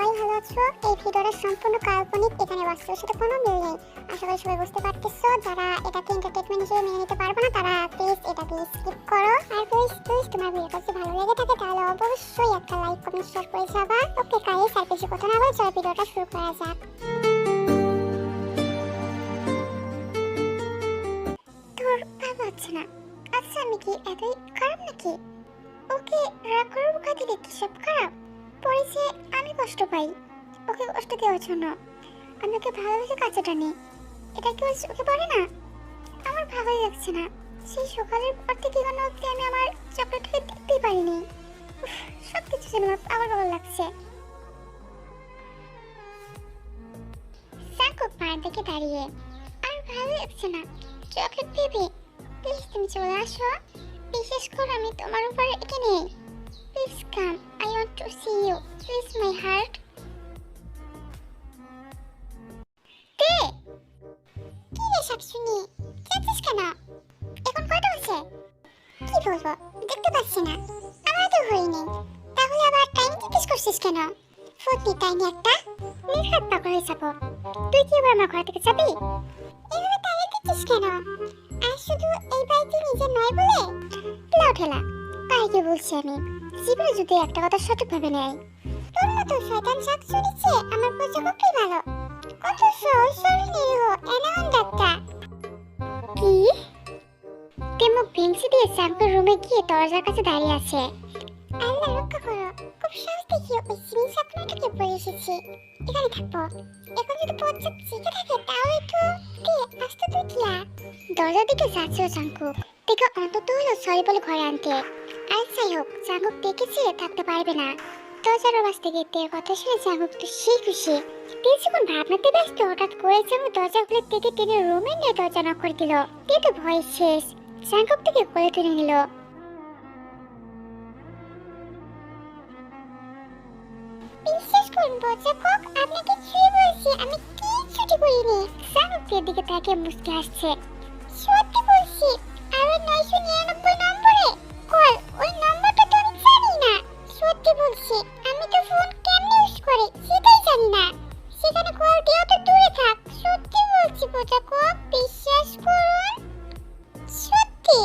সবাই ভালো আছো। এই ভিডিওটা সম্পূর্ণ কাল্পনিক, এখানে বাস্তবের সাথে কোনো মিল নেই। আশা করি সবাই বুঝতে পারতেছো। যারা এটাকে এন্টারটেইনমেন্ট হিসেবে মেনে নিতে পারবে না তারা প্লিজ এটাকে স্কিপ করো। আর প্লিজ তোমার ভিডিওটা যদি ভালো লেগে থাকে তাহলে অবশ্যই একটা লাইক কমেন্ট শেয়ার করে যাবা। ওকে গাইস, আর বেশি কথা না বলে চলো ভিডিওটা শুরু করা যাক। তোর ভালো হচ্ছে না? আচ্ছা, আমি কি এতই খারাপ নাকি? ওকে রাগ করার খাতিরে কি সব খারাপ? পরে যে আমি কষ্ট পাই ওকে কষ্ট দেওয়ার জন্য। আমি ওকে ভালোবেসে কাছে টানি, এটা কি ওকে পারে না? আমার ভালোই লাগছে না। সেই সকালের পর থেকে কেন অব্দি আমি আমার চকলেটকে দেখতেই পারিনি। সব কিছু যেন আমার পাগল পাগল লাগছে। সাকুক পায়ের দিকে দাঁড়িয়ে, আর ভালো লাগছে না। চকলেট বেবি প্লিজ তুমি চলে আসো। বিশেষ করে আমি তোমার উপরে একে নেই। Please come, I want to see you, please my heart. তে কি রে শাকসুনি, চেঁচিস কেন? এখন কয়টা হচ্ছে? কি বলবো দেখতে পাচ্ছি না। আমার তো হয়নি, তাহলে আবার টাইম জিজ্ঞেস করছিস কেন? ফুটনি টাইনি একটা, নির্ঘাত পাগল হয়ে যাবো। তুই কি এবার আমার ঘর থেকে যাবি? এভাবে তাড়িয়ে দিচ্ছিস কেন? আর শুধু এই বাড়িতে নিজে নয় বলে লাউ ঠেলা। কাকে বলছি আমি, জীবনে যদি একটা কথা সঠিকভাবে নেয়, তোর মতো শয়তান শাকসুনিছে আমার প্রজাপক্ষই ভালো। কত সহজ সরল নিরীহ অ্যানাউন্ডারটা। কি? তেমো ভেঙচি দিয়ে চাঙ্কুর রুমে গিয়ে দরজার কাছে দাঁড়িয়ে আছে। আল্লাহ রক্ষা করো, খুব সাহস দেখিয়ে ওই সিনি সাপনাটাকে বলে এসেছি এখানে থাকবো। এখন যদি পথচাপ চেকে থাকে তাহলে তো আসতে তুই কিয়া। দরজার দিকে যাচ্ছে ও চাঙ্কুক, দেখে অন্তত হলো সরি বলে ঘরে আনতে। আর যাই হোক, চাঙ্কুক দেখে ছেড়ে থাকতে পারবে না। দরজার আওয়াজ থেকে তের কথা শুনে চাঙ্কুক তো সেই খুশি। তেল যখন ভাবনাতে ব্যস্ত, হঠাৎ করে চাঙ্কুক দরজা খুলে তেকে টেনে রুমে নিয়ে দরজা নক করে দিল। তে তো ভয় শেষ, চাঙ্কুক থেকে কোলে তুলে নিল। বিশ্বাস করুন বজ্জাকক, আপনাকে ছুঁয়ে বলছি আমি কিচ্ছুটি করিনি। চাঙ্কুকের দিকে তাকিয়ে মুচকি হাসছে। সত্যি বলছি, আর ওই 999 নম্বরে কল, ওই নম্বরটা তো আমি জানি না। সত্যি বলছি, আমি তো ফোন কেমনে ইউজ করে সেটাই জানি না। সেখানে কল দেওয়া তো দূরে থাক। সত্যি বলছি বজ্জাকক, বিশ্বাস করুন। সত্যি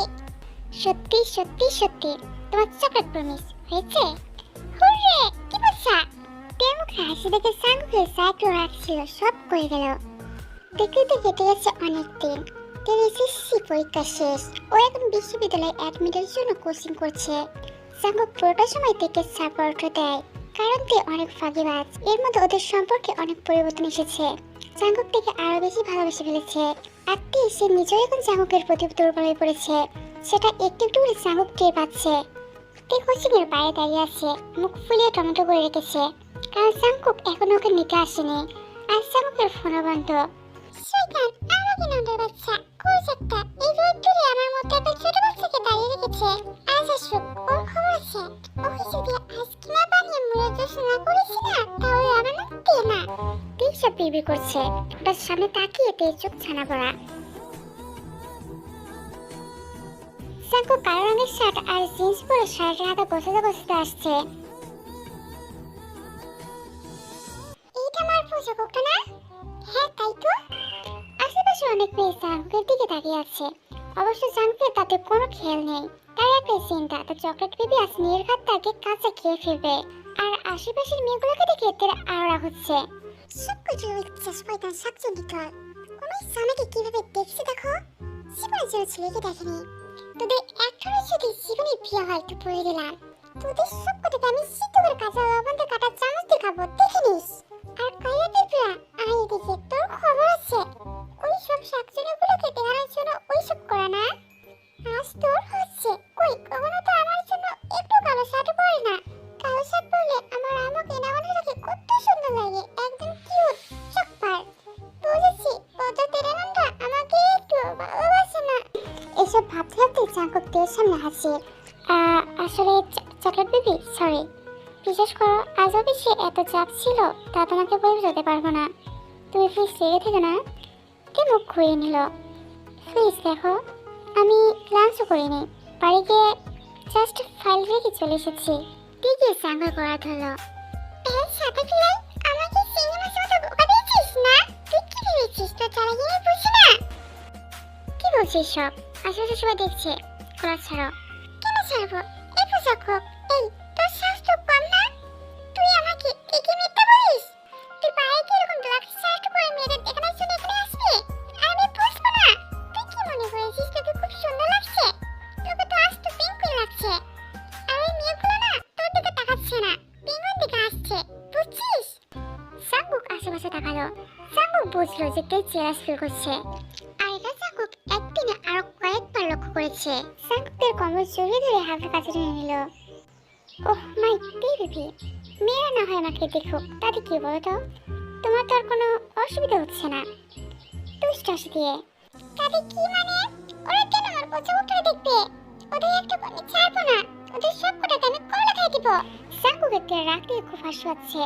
সত্যি সত্যি সত্যি তোমার চকলেট প্রমিস হয়েছে। হুররে, কি বলছা? তের মুখে হাসি দেখে চাঙ্কুকের সাইকেল রাখছিল সব কয়ে গেল। দেখতে কেটে গেছে অনেক দিন। তের এসএসসি পরীক্ষা শেষ, ও এখন বিশ্ববিদ্যালয়ে অ্যাডমিটের জন্য কোচিং করছে। চাঙ্কুক পুরোটা সময় থেকে সাপোর্ট দেয়, কারণ তে অনেক ফাঁকিবাজ। এর মধ্যে ওদের সম্পর্কে অনেক পরিবর্তন এসেছে। চাঙ্কুক থেকে আরো বেশি ভালোবেসে ফেলেছে। আর তে সে নিজেও এখন চাঙ্কুকের প্রতি দুর্বল হয়ে পড়েছে। সেটা একটু একটু করে চাঙ্কুক টের পাচ্ছে। তে কোচিং এর বাইরে দাঁড়িয়ে আছে, মুখ ফুলিয়ে টমেটো করে রেখেছে, কারণ চাঙ্কুক এখনো ওকে নিতে আসেনি। আর চাঙ্কুকের ফোনও বন্ধ। শয়তান, আমাকে নন্দের বাচ্চা, কোজাকটা এই রোদ্দুরে আমার মতো একটা ছোট বাচ্চাকে দাঁড়িয়ে রেখেছে। আজ আসুক, ওর খবর আছে। ওকে যদি আজকে না বানিয়ে মুড়ে জোশ না করেছি না, তাহলে আমার মুক্তি না। ঠিক সব বিড়বিড় করছে, ওটার সামনে তাকিয়ে তের চোখ ছানা পড়া। চাঙ্কুক কালো রঙের শার্ট আর জিন্স পরে শার্টের হাতে গোছাতে গোছাতে আসছে। এইটা আমার পোশাকটা না? হ্যাঁ তাই তো। আশেপাশে অনেক মেয়ে চাঙ্কুকের দিকে তাকিয়ে আছে। অবশ্য চাঙ্কুকের তাতে কোনো খেয়াল নেই। তার একটাই চিন্তা, তার চকলেট বেবি আজ নির্ঘাত তাকে কাঁচা খেয়ে ফেলবে। আর আশেপাশের মেয়েগুলোকে দেখে তের আরো রাগ হচ্ছে। সব কিছু হচ্ছে শয়তান শাকচুন্নি দল। কোনো সানাকে কিভাবে দেখছে দেখো। জীবনে যেন ছেলেকে দেখেনি। তোদের একটারও যদি জীবনে বিয়ে হয় তো বলে দিলাম, তোদের সব কথাকে আমি সিদ্ধ করে কাঁচা লবণে কাটা চামচ দিয়ে খাবো, দেখে নিস। আর কাইয়া দেখলা, আয় এদিকে, তোর খবর আছে। ওই সব শাকচুনিগুলোকে দেখানোর জন্য ওই সব করা না। আজ তোর হচ্ছে। কই, কখনো তো আমার জন্য একটু কালো শার্ট পরে না। কালো শার্ট পরলে আমার আমাকে নামানোটাকে কত সুন্দর লাগে, একদম কিউট চকপার। বলেছি পদ্মা তেরানন্দা আমাকে একটু ভালোবাসে না। এসব ভাবতে ভাবতে চাঙ্কুক তের সামনে হাসে। আসলে চকলেট বেবি, সরি। বিশেষ করো আজ অফিসে এত চাপ ছিল, তা তোমাকে বলে যেতে পারবো না। তুমি প্লিজ রেগে থেকে না। তে মুখ ঘুরিয়ে নিল। প্লিজ দেখো, আমি লাঞ্চও করিনি, বাড়ি গিয়ে জাস্ট ফাইল রেখে চলে এসেছি। ঠিকই চাঙ্কুক করা ধরলো। সাথে ফিলাই স্টোর চালাকি নিয়ে বুঝি না। কি বলছিস সব? আশেপাশে সবাই দেখছে। খোলা ছাড়ো। কেন ছাড়বো? এই পোশাক হোক। এই তোর সাহস তো কম না? তুই আমাকে কি মিথ্যা বলিস? তুই বাইরে কি এরকম ব্ল্যাক শার্ট পরে মেয়েদের এখানে শুনে এখানে আসবি? আর আমি বুঝবো না। তুই কি মনে করেছিস তোকে খুব সুন্দর লাগছে? তোকে তো আজ তো পিঙ্ক লাগছে। আর ওই মেয়েগুলো না তোর দিকে তাকাচ্ছে না, পিঙ্গন দিকে আসছে, বুঝছিস? জাঙ্কুক আশেপাশে তাকালো। জাঙ্কুক বুঝলো যে কে জেলাস ফিল করছে। আর এটা জাঙ্কুক একদিনে আরো কয়েকবার লক্ষ্য করেছে। জাঙ্কুকের কমর জড়িয়ে ধরে হাতের কাছে টেনে নিল। ওহ মাই বেবি, মেয়েরা না হয় আমাকে দেখুক, তাতে কি বলো তো? তোমার তো আর কোনো অসুবিধা হচ্ছে না। দুষ্ট হাসি দিয়ে। তাতে কি মানে? ওরা কেন আমার পচা উঠে দেখবে? ওদের একটা আমি ছাড়বো না। ওদের সব কটাকে আমি কলা খাই দিব। জাঙ্কুকের তে রাগ দিয়ে খুব হাসি পাচ্ছে।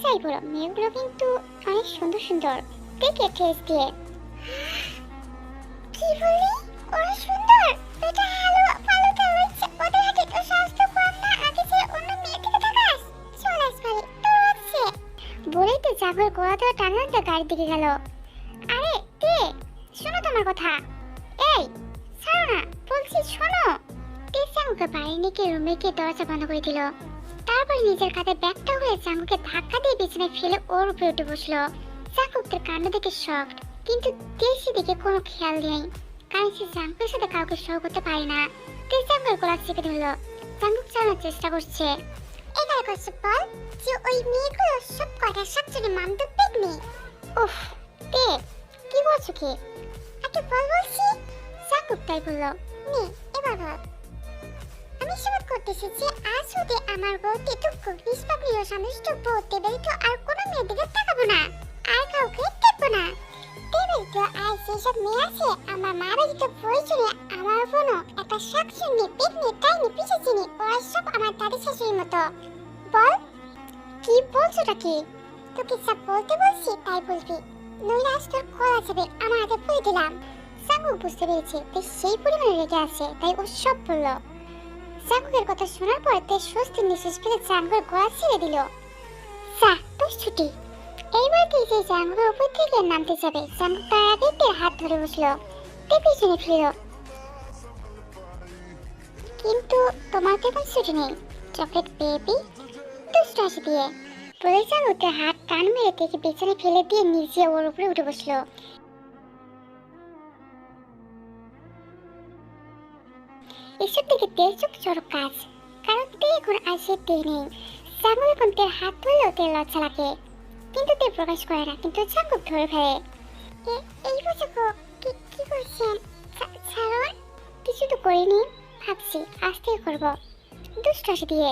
যাই বলো, মেয়েগুলো কিন্তু অনেক সুন্দর সুন্দর। দেখে টেস্ট দিয়ে। কি বলি? ওরা সুন্দর? এটা হালুয়া ফালুদা হচ্ছে। ওদের হাতে তো স্বাস্থ্য কম না, আগে যে অন্য মেয়ের দিকে তাকাস। চল আসবারে, তোর হচ্ছে। বলেই তো জাগর গোড়া ধরে টানতে গাড়ির দিকে গেল। আরে তে, শোনো তোমার কথা। এই ছাড়ো না, বলছি শোনো। তে জাঙ্কুকে বাইরে নিয়ে রুমে গিয়ে দরজা বন্ধ করে দিল। তারপর নিজের কাঁধে ব্যাগটা হয়ে জাঙ্কুকে ধাক্কা দিয়ে বিছানায় ফেলে ওর উপরে উঠে বসলো। জাঙ্কুক তার কাণ্ড দেখে শকড, কিন্তু দেশি দিকে কোনো খেয়াল নেই, কারণ সে জাঙ্কুকের সাথে কাউকে সহ করতে পারে না। তে জাঙ্কুকের গলা চেপে ধরল। জাঙ্কুক চালানোর চেষ্টা করছে। এবার করছে বল যে ওই মেয়েগুলো সব কটা সবচেয়ে মামদুক মেয়ে। উফ তে, কি বলছো কি? একটা বল বলছি। জাঙ্কুক তাই বলল। নে এবার বল। আমি শপথ করতেছি যে আজ হতে আমার বউ তেতুক্কু নিষ্পাপড়ি ও সন্তুষ্ট বউ তেবেলিত আর কোনো মেয়ের দিকে তাকাবো না, আর কাউকে দেখবো না। তেবেলিত আর যেসব মেয়ে আছে আমার মা বাড়িতে প্রয়োজনে আমার বোনও একটা শাক শুনে পেটনি টাইনি পিছে চিনি, ওরা সব আমার দাদি শাশুড়ির মতো। বল কি বলছোটা কি? তোকে যা বলতে বলছি তাই বলবি, নইলে আজ তোর কলা যাবে। আমার হাতে পুড়ে দিলাম। জাঙ্কুক বুঝতে পেরেছে বেশ সেই পরিমাণে রেগে আছে, তাই ও সব বললো। জাঙ্কুকের কথা শোনার পর তে স্বস্তির নিঃশ্বাস ফেলে জাঙ্কুকের গলা ছেড়ে দিল। যা তোর ছুটি। এইবার কি যে জাঙ্কুকের উপর থেকে নামতে যাবে, জাঙ্কুক তার আগে তের হাত ধরে বসলো। তে পিছনে ফিরল। কিন্তু তোমার তো এখন ছুটি নেই চকলেট বেবি, দুষ্ট হাসি দিয়ে বলে জাঙ্কুক তার হাত টান মেরে থেকে পেছনে ফেলে দিয়ে নিজে ওর উপরে উঠে বসলো। এসব থেকে তেল চোখ চড়ক কাজ, কারণ তে এখন আর সে তে নেই। জাঙ্কুক এখন তের হাত ধরলেও তের লজ্জা লাগে, কিন্তু তে প্রকাশ করে না, কিন্তু জাঙ্কুক ধরে ফেলে। এই বুঝুকো কি করছেন? ছাড়ুন। কিছু তো করিনি, ভাবছি আজ থেকে করবো। দুষ্ট হাসি দিয়ে।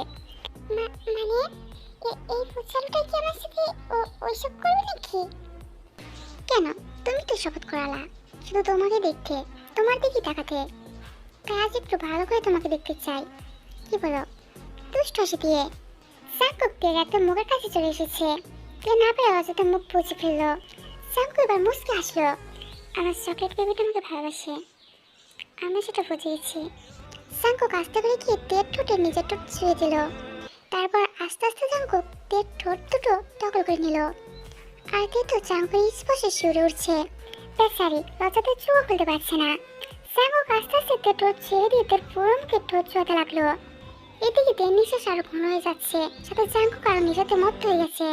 মানে এই ফুচালুটা কি আমার সাথে ওইসব করবে নাকি? কেন, তুমি তো শপথ করালা শুধু তোমাকে দেখতে, তোমার দিকে তাকাতে, আজ একটু ভালো করে তোমাকে দেখতে চাই। কি বলো? দুষ্ট হাসি দিয়ে। জাঙ্কুক তের একদম মুখের কাছে চলে এসেছে। তে না পেরে অযথা মুখ বুঝে ফেললো। জাঙ্কুক এবার মুচকে আসলো। আমার চকলেট বেবিটা আমাকে ভালোবাসে, আমি সেটা বুঝিয়েছি। জাঙ্কুক আস্তে করে গিয়ে তের ঠোঁটে নিজের ঠোঁট ছুঁয়ে দিল। তারপর আস্তে আস্তে জাঙ্কুক তের ঠোঁট দুটো দখল করে নিল। আর তে তো জাঙ্কুকের স্পর্শে শিউরে উঠছে। বেচারি লজ্জাতে চোখ খুলতে পারছে না। জাঙ্কুক আস্তে আস্তে তের ঠোঁট ছেড়ে দিয়ে তের পুরো মুখে ঠোঁট ছোঁয়াতে লাগলো। এদিকে তের নিঃশ্বাস আরো ঘন হয়ে যাচ্ছে, সাথে জাঙ্কুক আরো নিজেতে মত্ত হয়ে গেছে।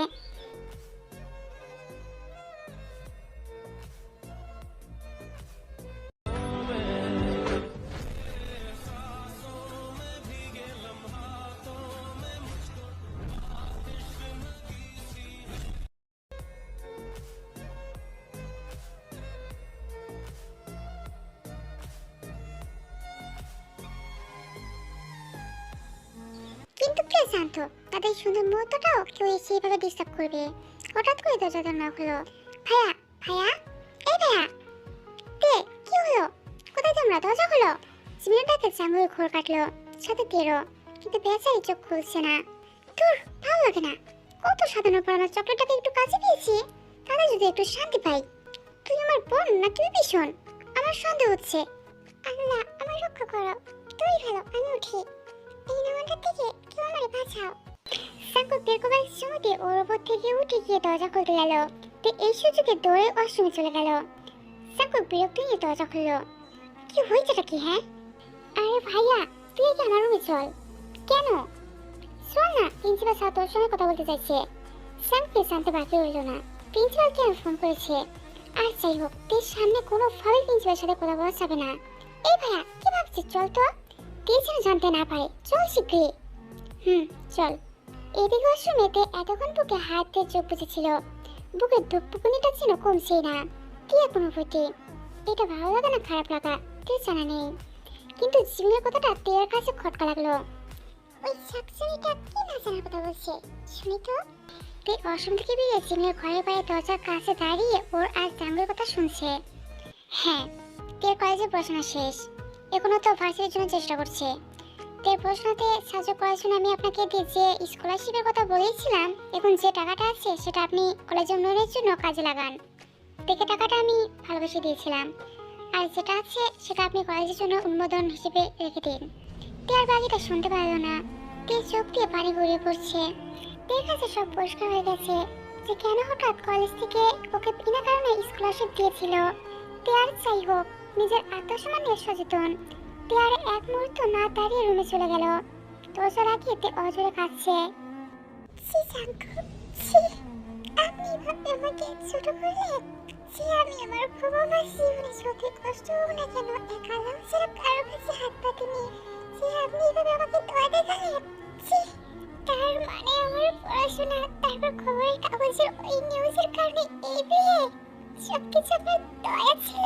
কিন্তু কে জানতো তাদের সুন্দর মুহূর্তটাও কেউ সেইভাবে ডিস্টার্ব করবে। হঠাৎ করে দরজা জানালা হলো। ভাইয়া ভাইয়া, এই ভাইয়া। তে কি হলো? কোথায় তোমরা? দরজা হলো। জিমিনের ডাকে জাঙ্কুকের ঘোর কাটলো, সাথে তেরো, কিন্তু বেচারি চোখ খুলছে না। তোর ভালো লাগে না? কত সাধারণ পর আমার চকলেটটাকে একটু কাছে পেয়েছি, তাহলে যদি একটু শান্তি পাই। তুই আমার বোন না তুই ভীষণ? আমার সন্দেহ হচ্ছে। আল্লাহ আমার রক্ষা করো। তুই ভালো, আমি উঠি। এই নামানটা থেকে কেউ আমারে বাঁচাও। জাঙ্কুক বের করবার সময় ওর উপর থেকে উঠে গিয়ে দরজা খুলতে গেল। তে এই সুযোগে দৌড়ে ওয়াশরুমে চলে গেল। জাঙ্কুক বিরক্তি নিয়ে দরজা খুলল। কি হয়েছেটা কি? হ্যাঁ, আরে ভাইয়া তুই কি আমার রুমে চল। কেন? চল না, প্রিন্সিপাল স্যার তোর সঙ্গে কথা বলতে চাইছে। জাঙ্কুক জানতে বাকি রইল না প্রিন্সিপাল কেন ফোন করেছে। আর যাই হোক, তোর সামনে কোনোভাবেই প্রিন্সিপালের সাথে কথা বলা যাবে না। এই ভাইয়া কি ভাবছিস? চল তো, তুই যেন জানতে না পারে। চল শীঘ্রই। চল। এদিকে ওয়াশরুমেতে এতক্ষণ বুকে হাত দিয়ে চোখ বুঝেছিল, বুকের ধুকপুকুনিটা যেন কমছেই না। কি এক অনুভূতি! এটা ভালো লাগা না খারাপ লাগা তোর জানা নেই, কিন্তু জীবনের কথাটা তোর কাছে খটকা লাগলো। ওই শাকচুরিটা কি না জানার কথা বলছে, শুনি তো। তুই ওয়াশরুম থেকে বেরিয়ে জিমের ঘরে বাইরে দরজার কাছে দাঁড়িয়ে ওর আর জাঙ্গুর কথা শুনছে। হ্যাঁ, তোর কলেজে পড়াশোনা শেষ, এখনো তো ভার্সিটির জন্য চেষ্টা করছে। তোর পড়াশোনাতে সাহায্য করার জন্য আমি আপনাকে যে স্কলারশিপের কথা বলেছিলাম, এখন যে টাকাটা আছে সেটা আপনি কলেজের উন্নয়নের জন্য কাজে লাগান। দেখে টাকাটা আমি ভালোবেসে দিয়েছিলাম, আর যেটা আছে সেটা আপনি কলেজের জন্য অনুমোদন হিসেবে রেখে দিন। তে আর বাকিটা শুনতে পারল না। তে চোখ দিয়ে পানি গড়িয়ে পড়ছে। তের কাছে সব পরিষ্কার হয়ে গেছে যে কেন হঠাৎ কলেজ থেকে ওকে বিনা কারণে স্কলারশিপ দিয়েছিল। তে আর যাই হোক, নিজের আত্মসম্মান নিয়ে সচেতন। তে আর এক মুহূর্ত না দাঁড়িয়ে রুমে চলে গেল। দরজা লাগিয়ে তে অজরে কাঁদছে। ছি জাঙ্কুক, ছি, আপনি এভাবে আমাকে ছোট করলেন। ছি, আমি আমার বাবা জীবনে যত কষ্ট হোক না কেন একা ছাড়া কারো কাছে হাত পাতিনি। ছি, আপনি এভাবে আমাকে দয়া দেখালেন। ছি, তার মানে আমার পড়াশোনা, তারপর খবরের কাগজের ওই নিউজের কারণে এই বিয়ে, সবকিছু আপনার দয়া ছিল।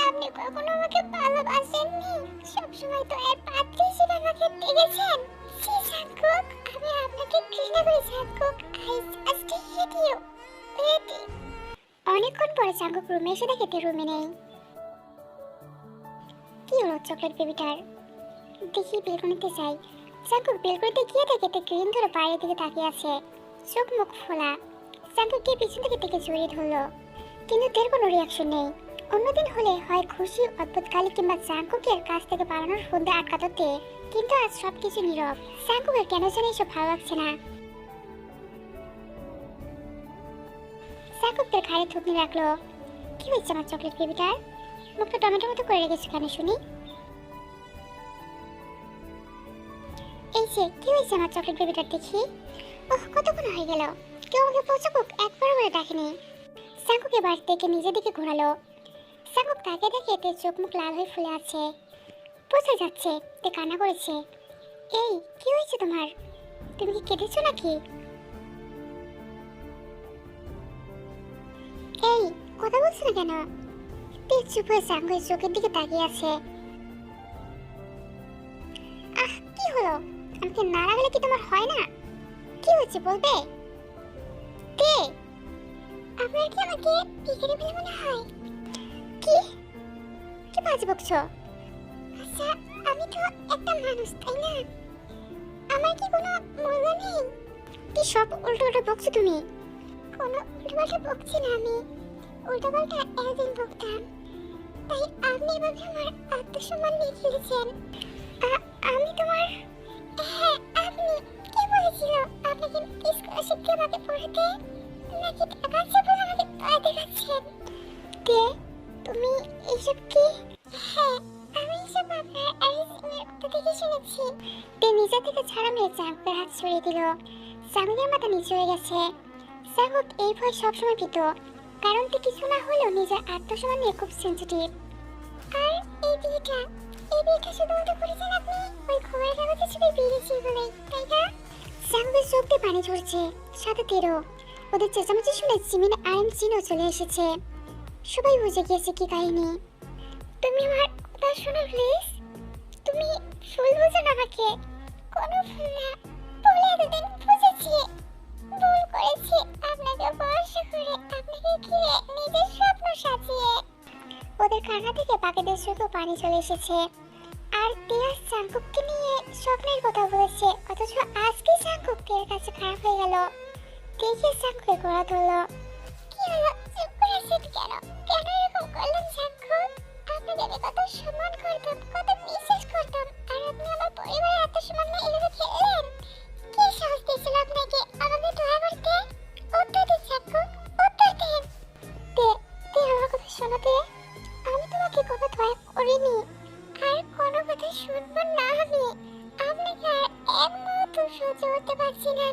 আপনি কখনো আমাকে ভালোবাসেননি, সবসময় দয়ার পাত্র হিসেবে আমাকে দেখেছেন। ছি জাঙ্কুক, আমি আপনাকে ঘৃণা করি Jungkook. I just hate you. অনেকক্ষণ পরে জাঙ্কুক রুমে এসে দেখে তে রুমে নেই। কি হলো চকলেট বেবিটার? দেখি বেলকনিতে যাই। জাঙ্কুক বেলকনিতে গিয়ে দেখে তে গ্রিন ধরে বাইরের দিকে তাকিয়ে আছে, চোখ মুখ ফোলা। জাঙ্কুককে পিছন থেকে টেকে জড়িয়ে ধরলো, কিন্তু তের কোনো রিয়াকশন নেই। অন্যদিন হলে হয় খুশি, অদ্ভুত গালি কিংবা জাঙ্কুকের কাছ থেকে পালানোর ফোন আটকাতো তে, কিন্তু আজ সবকিছু নীরব। জাঙ্কুকের কেন জানি এসব ভালো লাগছে না। জাঙ্কুক তার ঘাড়ে থুতনি রাখলো। কি হয়েছে আমার চকলেট বেবিটার? মুখটা টমেটো মতো করে রেখেছো কেন শুনি? এই যে কি হয়েছে আমার চকলেট বেবিটার দেখি? ওহ, কতক্ষণ হয়ে গেল, কেউ আমাকে পচাকুক একবার বলে ডাকেনি। জাঙ্কুক এবার থেকে নিজের দিকে ঘোরালো। জাঙ্কুক তাকে দেখে তে চোখ মুখ লাল হয়ে ফুলে আছে, বোঝা যাচ্ছে তে কান্না করেছে। এই কি হয়েছে তোমার? তুমি কি কেঁদেছো নাকি? এই কথা বলছো না কেন? তে চুপ হয়ে জাঙ্কুকের চোখের দিকে তাকিয়ে আছে। আহ, কি হলো? আমাকে না রাখলে কি তোমার হয় না? কি হচ্ছে বলবে? তে, আপনার কি আমাকে বিক্রি বলে মনে হয়? কি কি বাজে বকছো? আচ্ছা, আমি তো একটা মানুষ, তাই না? আমার কি কোনো মূল্য নেই? কি সব উল্টো উল্টো বকছো তুমি? কোনো উল্টো পাল্টা বকছি না আমি, উল্টো পাল্টা একদিন বকতাম, তাই আপনি এভাবে আমার আত্মসম্মান নিয়ে ফেলেছেন। আমি তোমার, হ্যাঁ আপনি, কে বলেছিল আপনাকে স্কলারশিপ দিয়ে আমাকে পড়াতে, নাকি টাকা চেয়ে আমাকে দয়া দেখাচ্ছেন? কে তুমি? এইসব কি? হ্যাঁ, আমি এসব আপনার অ্যারেঞ্জমেন্ট কোথা থেকে শুনেছি। তে নিজে থেকে ছাড়া মেরে জাঙ্কুকের হাত ছড়িয়ে দিল। জাঙ্কুকের মাথা নিচে হয়ে গেছে। জাঙ্কুক এই ভয় সবসময় পেত, কারণ তে কিছু না হলেও নিজের আত্মসম্মান নিয়ে খুব সেন্সিটিভ। আর এই বিয়েটা শুধুমাত্র করেছেন আপনি ওই খবরের কাগজে ছবি বেরিয়েছি বলেই, তাই না? জাঙ্কুকের চোখ দিয়ে পানি ঝরছে, সাথে তেরো। ওদের চেঁচামেচি শুনে জিমিন আর জিনও চলে এসেছে। সবাই বুঝে গিয়েছে কি কাহিনী। তুমি আমার কথা শোনো প্লিজ। তুমি ফুল বুঝো না আমাকে, কোনো ফুল না, বলে এতদিন বুঝেছি। ভুল করেছি আপনাকে ভরসা করে, আপনাকে ঘিরে নিজের স্বপ্ন সাজিয়ে। ওদের কান্না থেকে বাকিদের চোখেও পানি চলে এসেছে। আর টিয়া জাঙ্কুককে নিয়ে স্বপ্নের কথা বলেছে, অথচ আজকে জাঙ্কুকের কাছে খারাপ হয়ে গেল। দেখে জাঙ্কুকের গলা ধরলো। কি হলো, চুপ করে আছেন কেন? কেন এরকম করলেন জাঙ্কুক? আপনাকে আমি কত সম্মান করতাম, কত বিশ্বাস করতাম, আর আপনি আমার পরিবারের আত্মসম্মান নিয়ে এভাবে খেললেন। কে সাহস দিয়েছিল আপনাকে আমাকে দয়া করতে? উত্তর দিন জাঙ্কুক, উত্তর দিন। শোনাতে, আমি তোমাকে কোনো দয়া করিনি, আর কোনো কথা শুনবো না আমি। আপনাকে আর এক মুহূর্ত সহ্য করতে পারছি না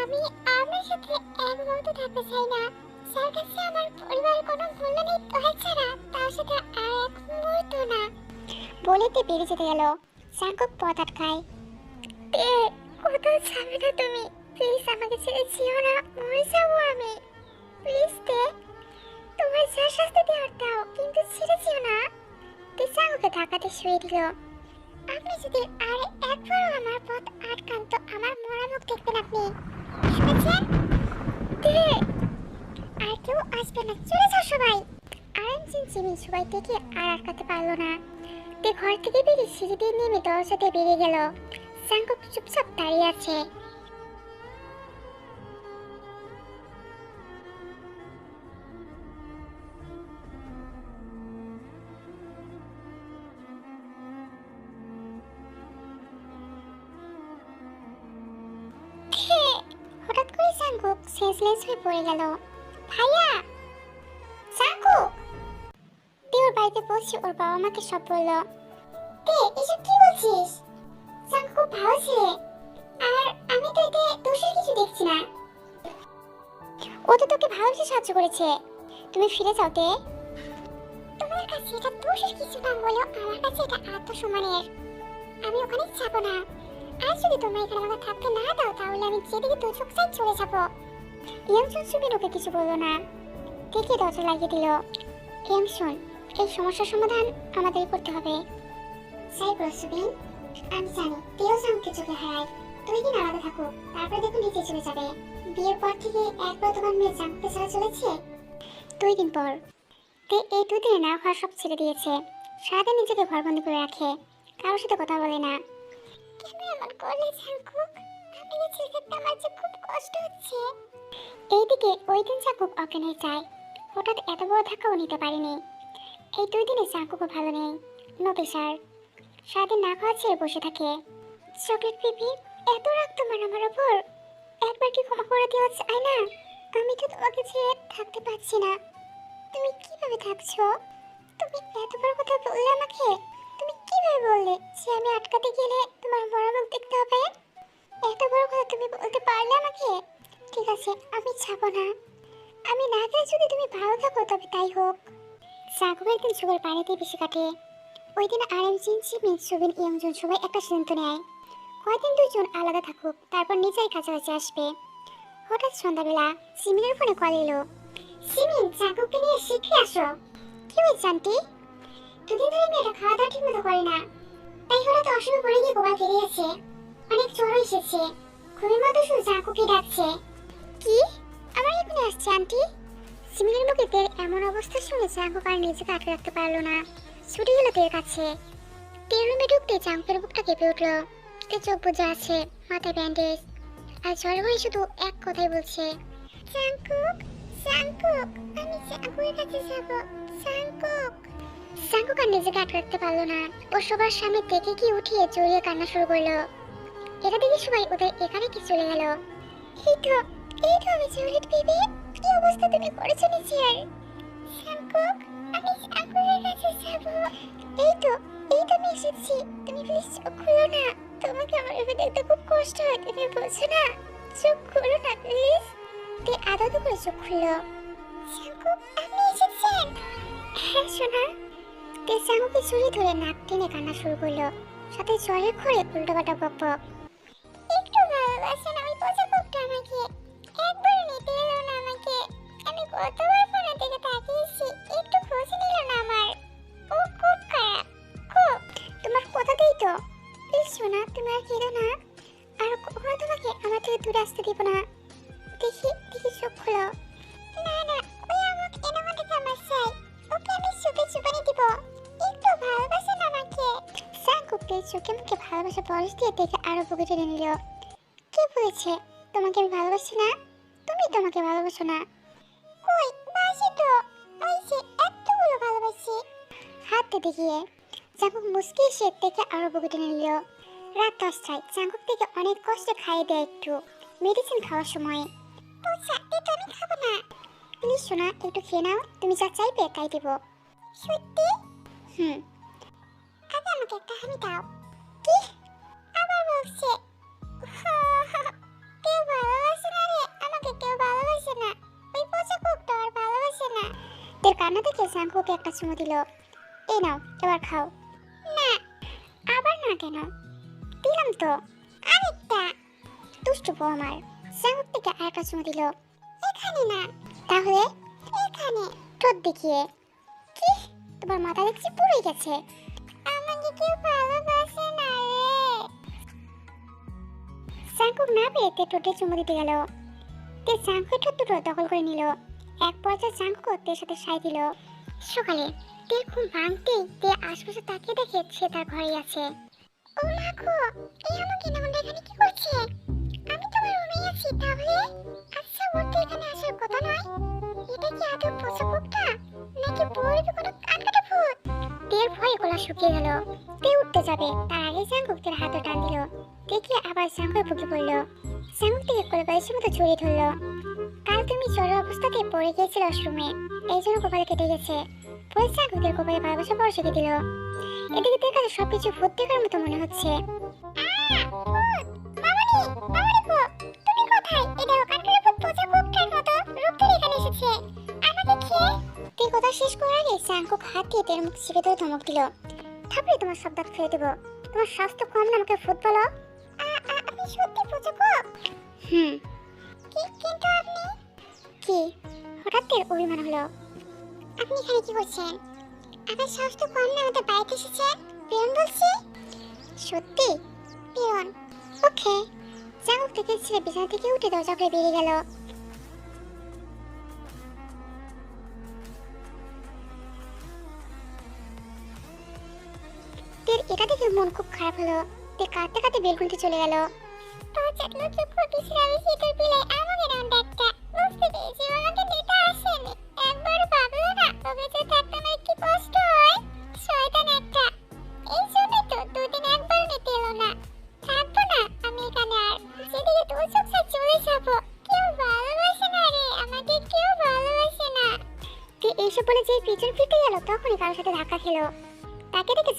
আমি আপনার সাথে এক মুহূর্ত থাকতে চাই না। যার কাছে আমার পরিবার কোনো মূল্য নেই তোর ছাড়া, তার সাথে আর এক মুহূর্ত না। বলেতে বেরিয়ে যেতে গেল। জাঙ্কুক পথ আটকায়। তে, কোথাও যাবে না তুমি? প্লিজ আমাকে ছেড়ে যেও না, মরে যাবো আমি। প্লিজ তে, তোমার যা শাস্তি দেওয়ার দাও, কিন্তু ছেড়ে যেও না। তে জাঙ্কুকে ধাক্কাতে শুয়ে দিল। আপনি যদি আর একবারও আমার পথ আটকান তো আমার মরা মুখ দেখবেন আপনি, শুনেছেন? তে, আর কেউ আসবে না, চলে যাও সবাই। আরামসিং জিমি সবাই দেখে আর আটকাতে পারলো না। তে ঘর থেকে বেরিয়ে সিঁড়ি দিয়ে নেমে দরজাতে বেরিয়ে গেল। জাঙ্কুক চুপচাপ দাঁড়িয়ে আছে। হঠাৎ করে জাঙ্কুক সেন্সলেস হয়ে পড়ে গেল। ভাইয়া, জাঙ্কুক! তে ওর বাড়িতে পৌঁছে ওর বাবা মাকে সব বলল। তে, এসব কি বলছিস? জাঙ্কুক খুব ভালো ছেলে, আর আমি তো এতে দোষের কিছু দেখছি না। ও তো তোকে ভালোবেসে সাহায্য করেছে। তুমি ফিরে যাও তে। তোমার কাছে এটা দোষের কিছু না বলেও আমার কাছে এটা আত্মসম্মানের। আমি ওখানে যাবো না। আর যদি তোমরা এখানে আমাকে থাকতে না দাও তাহলে আমি যেদিকে দু চোখ চাই চলে যাবো। ইয়াংশন সুবিন ওকে কিছু বললো না, দেখে দরজা লাগিয়ে দিল। ইয়াংশন, এই সমস্যার সমাধান আমাদেরই করতে হবে। সাই সুবিন, আমি জানি তেও জাঙ্কুকে চোখে হারায়। 2 দিন আলাদা থাকো, তারপর দেখো নিচে চলে যাবে। বিয়ের পর থেকে একবার তোমার মেয়ে জাঙ্কুকে ছাড়া চলেছে? 2 দিন পর। তে এই 2 দিনে না খাওয়া সব ছেড়ে দিয়েছে। সারাদিন নিজেকে ঘরবন্দি করে রাখে, কারোর সাথে কথা বলে না। কেন এমন করলে জাঙ্কুক? আমি নিজে থাকতে আমার যে খুব কষ্ট হচ্ছে। এইদিকে ওই দিন জাঙ্কুক অজ্ঞান হয়ে যায়। হঠাৎ এত বড় ধাক্কাও নিতে পারেনি। এই 2 দিনে জাঙ্কুকও ভালো নেই, নো প্রেশার। সারাদিন না খাওয়া ছেড়ে বসে থাকে। চকলেট বেবি, এত রাগ তোমার আমার ওপর? একবার কি ক্ষমা করে দেওয়া যায় না? আমি তো তোমাকে ছেড়ে থাকতে পারছি না। তুমি কিভাবে থাকছো? তুমি এত বড় কথা বললে আমাকে। তুমি কিভাবে বললে যে আমি আটকাতে গেলে তোমার মরা মুখ দেখতে হবে? এত বড় কথা তুমি বলতে পারলে আমাকে? ঠিক আছে, আমি যাবো না। আমি না গেলে যদি তুমি ভালো থাকো তবে তাই হোক। জাঙ্কুক একদিন সুগার পানিতে বেশি কাটে। ওই দিন আরএমজিন, জিমিন, সুবিন, ইয়াংজন সবাই একটা সিদ্ধান্ত নেয়। কয়েকদিন 2 জন আলাদা থাকুক, তারপর নিজেই কাছাকাছি আসবে। হঠাৎ সন্ধ্যাবেলা জিমিনের ফোনে কল এলো। জিমিন, জাঙ্কুককে নিয়ে শীঘ্রই আসো। কি হয়েছে আন্টি? 2 দিন ধরে মেয়েটা খাওয়া দাওয়া ঠিক মতো করে না, তাই হঠাৎ অসুখে পড়ে গিয়ে গোবা ফিরে গেছে। অনেক জ্বর এসেছে, ঘুমের মতো শুধু জাঙ্কুককে ডাকছে। কি? আমার এখানে আসছে আন্টি? জিমিনের মুখে তের এমন অবস্থা শুনে জাঙ্কুক আর নিজেকে আটকে রাখতে পারলো না, ছুটে গেল তের কাছে। তের রুমে ঢুকতে জাঙ্কুকের বুকটা কেঁপে উঠল। তে চোখ বুজে আছে, মাথায় ব্যান্ডেজ, আর জ্বর হয়ে শুধু এক কথাই বলছে, জাঙ্কুক, জাঙ্কুক, আমি জাঙ্কুকের কাছে যাব, জাঙ্কুক। জাঙ্কুক আর নিজেকে আটকে রাখতে পারলো না, ও সবার সামনে দেখে কি উঠিয়ে জড়িয়ে কান্না শুরু করলো। এটা দেখে সবাই ওদের এখানে কি চলে গেল। এই তো আমি চকলেট বেবি, কি অবস্থা তুমি করেছো নিজের? জাঙ্কুক, আমি জাঙ্কুকের কাছে যাব। এই তো আমি এসেছি, তুমি প্লিজ চোখ খুলো না। তোমাকে আমার এভাবে দেখতে খুব কষ্ট হয়, তুমি বোঝো না? চোখ খুলো না প্লিজ। তে আদা করে চোখ খুললো। জাঙ্কুক, আপনি এসেছেন? হ্যাঁ সোনা। তে জাঙ্কুকে চুরি ধরে নাক টেনে কান্না শুরু করলো, সাথে জ্বরের ঘরে উল্টোপাল্টা বকবক। একটু ভালোবাসেন, আমি বোঝা কোকটা আমাকে একবার নিতে এলো না আমাকে। আমি কতবার ফোনে থেকে তাকিয়েছি, একটু খোঁজ নিল না আমার। ও খুব খারাপ, খুব। তোমার কথাতেই তো। প্লিজ সোনা, তুমি আর কেঁদো না। আর কখনো তোমাকে আমার থেকে দূরে আসতে দিব না। দেখি চোখ খোলো। না, ওই আমাকে এনামা থেকে আমার চাই। ওকে আমি চোখে চুপানি দিব। একটু ভালোবাসেন আমাকে। জাঙ্কুককে চোখে মুখে ভালোবাসা পরশ দিয়ে দেখে আরো বুকে টেনে নিল। কে বলেছে তোমাকে আমি ভালোবাসি না? তুমি তোমাকে ভালোবাসো না। কই, বাসি তো। ওই যে এতগুলো ভালোবাসি। হাতটা দেখিয়ে জাঙ্কুক মুস্কি এসে দেখে আরো বুকে টেনে নিল। রাত 10টায় জাঙ্কুক থেকে অনেক কষ্টে খাইয়ে দেয় একটু মেডিসিন খাওয়ার সময়। তো আমি খাবো না। প্লিজ সোনা, একটু খেয়ে নাও, তুমি যা চাইবে তাই দেবো। সত্যি? হুম। আগে আমাকে একটা হামি দাও। কি? আবার বলছে কেউ ভালোবাসে না রে, আমাকে কেউ ভালোবাসে না, ওই পচা কুকুরটা আর ভালোবাসে না। তোর কান্না দেখে জাঙ্কুকে একটা চুমু দিল। এই নাও, এবার খাও। না। আবার না কেন? দিলাম তো, আরেকটা। দুষ্টু বউ আমার। জাঙ্কুক থেকে আরেকটা চুমু দিল। এখানে না। তাহলে? এখানে। ঠোঁট দেখিয়ে। কি? তোমার মাথা দেখছি পুড়ে গেছে। আমাকে কেউ ভালোবাসে না রে। জাঙ্কুক না পেরে তে ঠোঁটে চুমু দিতে গেল। তে জাঙ্কুকের ঠোঁট দুটো দখল করে নিল। এক পর্যায়ে জাঙ্কুক তের সাথে সাই দিল। সকালে তের ঘুম ভাঙতেই তে আশপাশে তাকিয়ে দেখে সে তার ঘরেই আছে। ও মা গো, এই আমাকে না এখানে কি করছে? আমি তো আমার রুমেই আছি। তাহলে আচ্ছা, ওর তো এখানে আসার কথা নয়। এটা কি আদৌ পচা কুকুরটা নাকি বউয়ের কোনো কানকাটা ভূত? তের ভয়ে গলা শুকিয়ে গেল। তে উঠতে যাবে তার আগে জাঙ্কুক তের হাতে টান দিল। দেখলে আবার জাঙ্কুক বুকে পড়ল। জাঙ্কুক থেকে কোলে বালিশের মতো জড়িয়ে ধরল। কাল তুমি জ্বরের অবস্থাতে পড়ে গিয়েছিল ওয়াশরুমে, এই জন্য কপালে কেটে গেছে। পরে জাঙ্কুকের কপালে ভালোবাসা পরশ দিল। এদিকে তের কাছে সবকিছু ভূত দেখার মতো মনে হচ্ছে। কথা শেষ করার আগে জাঙ্কুক হাত দিয়ে তের মুখ চিপে ধরে ধমক দিল। তারপরে তোমার সব দাঁত ফেলে দেবো। তোমার স্বাস্থ্য কম না, আমাকে ভূত বলো? আমি সত্যি বুঝবো। কিন্তু আপনি কি? হঠাৎ তের অভিমান হলো। আপনি এখানে কি করছেন? আমার স্বাস্থ্য কম না, আমাদের বাড়িতে এসেছেন। পিয়ন বলছি। সত্যি? পিয়ন। ওকে। জাঙ্কুক থেকে ছেড়ে বিছানা থেকে উঠে দরজা খুলে বেরিয়ে গেল। তের এটা দেখে মন খুব খারাপ হলো। তে কাঁদতে কাঁদতে বেলকুনিতে চলে গেল। এইসব বলে যে পিছন ফিরতে গেল তখনই কারোর সাথে ধাক্কা খেলো। তাকে দেখে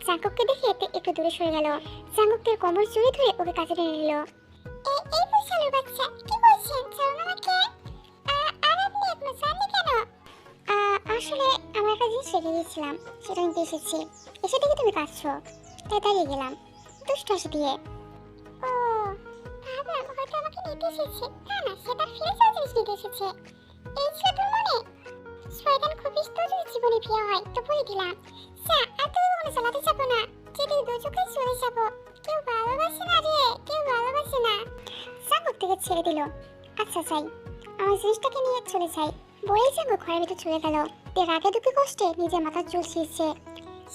জাঙ্কুককে দেখে একটু দূরে সরে গেল। জাঙ্কুকের কোমর জড়িয়ে ধরে ওকে কাছে টেনে নিল। এই বৈশালের বাচ্চা, কি করছেন? ছাড়ুন আমাকে। আর আপনি এখনো জাননি কেন? আসলে আমার একটা জিনিস রেখে গিয়েছিলাম, সেটা নিতে এসেছি। এসে দেখে তুমি কাঁদছো, তাই দাঁড়িয়ে গেলাম দুষ্ট হাসি দিয়ে। ও ভাবলাম হয়তো আমাকে নিতে এসেছে। না না, সে তার ফিরে যাওয়া জিনিস নিতে এসেছে। এই ছিল তোর মনে? শয়তান খুবিস, তো যদি জীবনে বিয়ে হয় তো বলে দিলাম। আর তো কখনো চালাতে যাবো না, যেদিকে দু চোখে চলে যাবো। কেউ ভালোবাসে না রে, কেউ ভালোবাসে না। জাঙ্কুক থেকে ছেড়ে দিল। আচ্ছা যাই, আমার জিনিসটাকে নিয়ে চলে যাই। বলেই জাঙ্কুক ঘরের ভিতরে চলে গেল। তে রাগে দুঃখে কষ্টে নিজের মাথা চুল ছিঁড়ছে।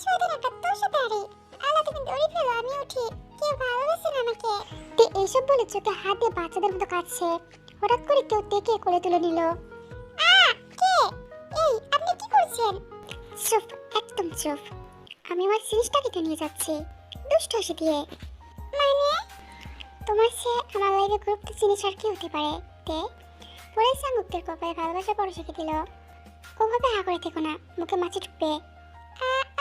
শয়তান একটা, তোর সাথে আরে আল্লাহ, তুমি দড়ি ফেলো, আমি উঠি। কেউ ভালোবাসে না আমাকে। তে এইসব বলে চোখে হাত দিয়ে বাচ্চাদের মতো কাঁদছে। হঠাৎ করে কেউ তেকে কোলে তুলে নিল। কে? এই আপনি কি করছেন? চুপ, একদম চুপ। আমি আমার জিনিসটাকে নিয়ে যাচ্ছি দুষ্ট হাসি দিয়ে। মানে? তোমার সে আমার লাইফে গুরুত্ব জিনিস আর কি হতে পারে? তে পরে জাঙ্কুকের কপালে ভালোবাসা পরশ দিল। ওভাবে হা করে থেকো না, মুখে মাছি ঢুকবে।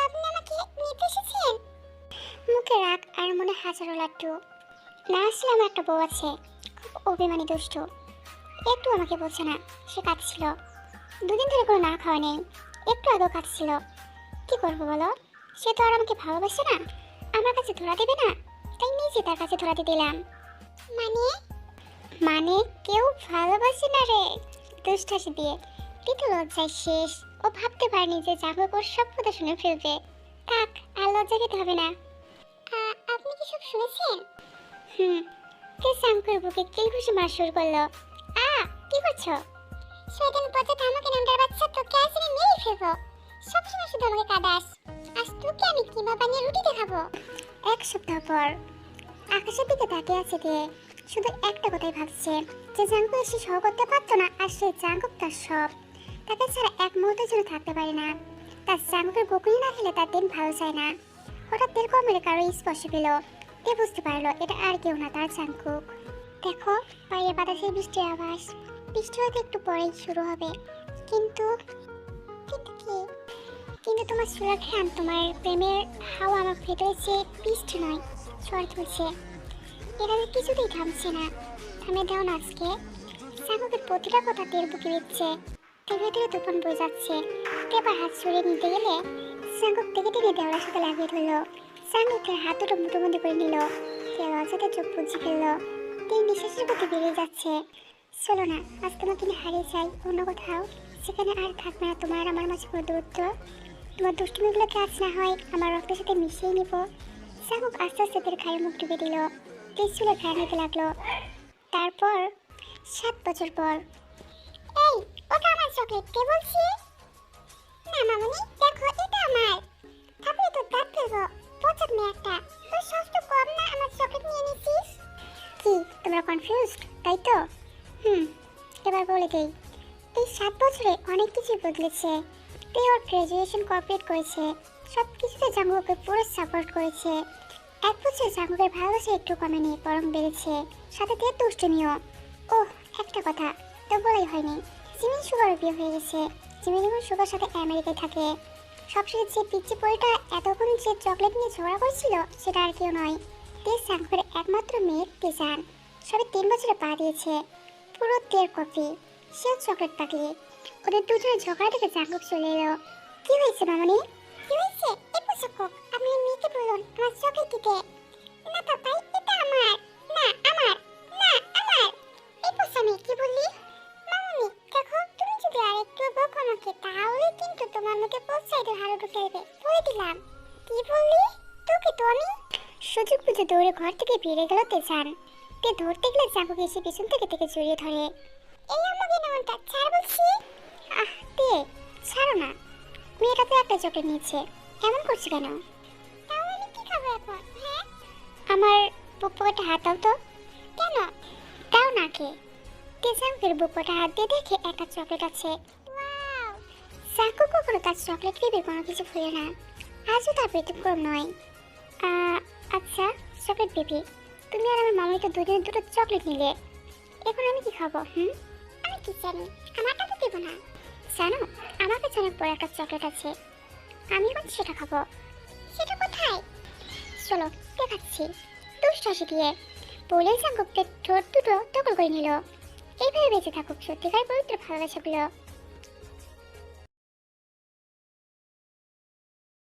আপনি আমাকে নিতে এসেছেন? মুখে রাগ আর মনে হাজারো লাড্ডু। না আসলে আমার একটা বউ আছে, খুব অভিমানী দুষ্ট। একটু আমাকে বলছে না, সে কাঁদছিল। দুদিন ধরে কোনো না খাওয়া নেই, একটু আগেও কাঁদছিল। কি করবো বলো? সে তো আর আমাকে ভালোবাসে না, আমার কাছে ধরা দেবে না, তাই নিজে তার কাছে ধরাতে দিলাম। মানে কেউ ভালোবাসে না রে, দুষ্ট হাসি দিয়ে। কিন্তু লজ্জায় শেষ। ও ভাবতে পারেনি যে জাঙ্কুক ওর সব কথা শুনে ফেলবে। থাক, আর লজ্জা পেতে হবে না। আপনি কি সব শুনেছেন? তে জাঙ্কুকের বুকে কিল ঘুষি মারা শুরু করলো। কি করছো? শয়তান পচা আমাকে নামটার বাচ্চা, তোকে আজ আমি মেরে ফেলবো। সবসময় শুধু আমাকে কাঁদাস। আজ তোকে আমি কিমা বানিয়ে রুটি দেখাবো। এক সপ্তাহ পর আকাশের দিকে তাকিয়ে আছে তে, শুধু একটা কথাই ভাবছে, যে জাঙ্কুক এসে সহ করতে পারতো না, আর সে জাঙ্কুক তার সব। তাকে ছাড়া এক মুহূর্তের জন্য থাকতে পারে না। তার জাঙ্কুকের বকুনি না খেলে তার দিন ভালো যায় না। হঠাৎ তের কমরে কারো স্পর্শ পেল। তে বুঝতে পারলো এটা আর কেউ না, তার জাঙ্কুক। দেখো বাইরে বাতাসে বৃষ্টির আওয়াজ। বৃষ্টি হয়তো একটু পরেই শুরু হবে, কিন্তু কিন্তু কি কিন্তু তোমার চুলার ঘ্রাণ, তোমার প্রেমের হাওয়া আমার ভেতরে যে বৃষ্টি নয়, ঝড় তুলছে। এটা যে কিছুতেই থামছে না। থামে দাও না আজকে। সাঙ্গকের প্রতিটা কথা তেল বুকে দিচ্ছে, তেল ভেতরে তুফান বয়ে যাচ্ছে। এবার হাত সরিয়ে নিতে গেলে সাঙ্গক থেকে টেনে দেওয়ার সাথে লাগিয়ে ধরলো। সাঙ্গকের হাত দুটো মুঠোবন্দি করে নিল। তেল অজাতে চোখ বুঝে ফেলল। তিন নিঃশ্বাসের গতি বেড়ে যাচ্ছে। চলো না, আজ তোমার তুমি হারিয়ে যাই অন্য কোথাও, সেখানে আর থাকবে না তোমার আমার মাঝে কোনো দূরত্ব। তোমার দুষ্টুমিগুলোকে আজ না হয় আমার রক্তের সাথে মিশিয়ে নিব। সাঙ্গক আস্তে আস্তে তার ঘাড়ে মুখ ডুবে দিল। তেজ চুলে ঘ্রাণ নিতে লাগলো। তারপর 7 বছর পর। এই, ওটা আমার চকলেট, কে বলছি? না মামনি, দেখো এটা আমার। তারপরে তো দাঁত ফেলবো, পচক মেয়ে একটা। তোর সাহস তো কম না, আমার চকলেট নিয়ে নিছিস। কি তোমরা কনফিউজড, তাই তো? এবার বলে দেই, এই 7 বছরে অনেক কিছু বদলেছে। তুই ওর গ্রাজুয়েশন কমপ্লিট করেছে, সব কিছুতে জাঙ্গুকে পুরো সাপোর্ট করেছে। 1 বছর জাঙ্গুকের ভালোবাসা একটু কমেনি, বরং বেড়েছে, সাথে দিয়ে দুষ্টুমিও। ওহ, একটা কথা তো বলাই হয়নি, জিমিন সুগার বিয়ে হয়ে গেছে। জিমিন এবং সুগার সাথে আমেরিকায় থাকে। সবশেষে যে পিচ্চি পরিটা এতক্ষণ যে চকলেট নিয়ে ঝগড়া করছিল, সেটা আর কেউ নয়, তে জাঙ্গুকের একমাত্র মেয়ে তেজান। সবে 3 বছরে পা দিয়েছে। পুরো 1.5 কপি, সেও চকলেট পাগলি। ওদের দুজনের ঝগড়া থেকে জাঙ্গুক চলে এলো। কি হয়েছে মামনি? কি হয়েছে? এই পোশাকক আপনি মেয়েকে বলুন আমার চকলেট দিতে। না পাপাই, এটা আমার। না আমার, না আমার। এই পোশামি কি বললি? মামনি দেখো, তুমি যদি আরেকটু বকো আমাকে, তাহলে কিন্তু তোমার মুখে পৌঁছাইতে হাড় ঢুকে দেবে, বলে দিলাম। কি বললি? তোকে তো আমি। সুযোগ বুঝে দৌড়ে ঘর থেকে বেরিয়ে গেল তেজান। তে ধরতে গেলে জাঙ্গুক এসে পিছন থেকে জড়িয়ে ধরে। এই আমাকে নামটা ছাড় বলছি। আহ তে, ছাড়ো না। মেয়েটা তো একটা চকলেট নিয়েছে, এমন করছে কেন? তাহলে আমি কি খাবো এখন? হ্যাঁ, আমার বুক পকেটে হাত দাও তো। কেন? দাও না কে। তে জাঙ্গুকের বুক পকেটে হাত দিয়ে দেখে একটা চকলেট আছে। ওয়াও! জাঙ্গুক কখনো তার চকলেট ভেবে কোনো কিছু ভুলে না, আজও তার ব্যতিক্রম নয়। আচ্ছা চকলেট বেবি, তুমি আর আমার মামাই তো দুদিনে দুটো চকলেট নিলে, এখন আমি কি খাবো? আমি কি জানি, আমারটা তো দেবো না। জানো, আমার কাছে অনেক বড় একটা চকলেট আছে, আমি এখন সেটা খাবো। সেটা কোথায়? চলো দেখাচ্ছি। দুষ্ট হাসি দিয়ে বলে জাঙ্গুকের ঠোঁট দুটো দখল করে নিল। এইভাবে বেঁচে থাকুক সত্যিকার পবিত্র ভালোবাসাগুলো।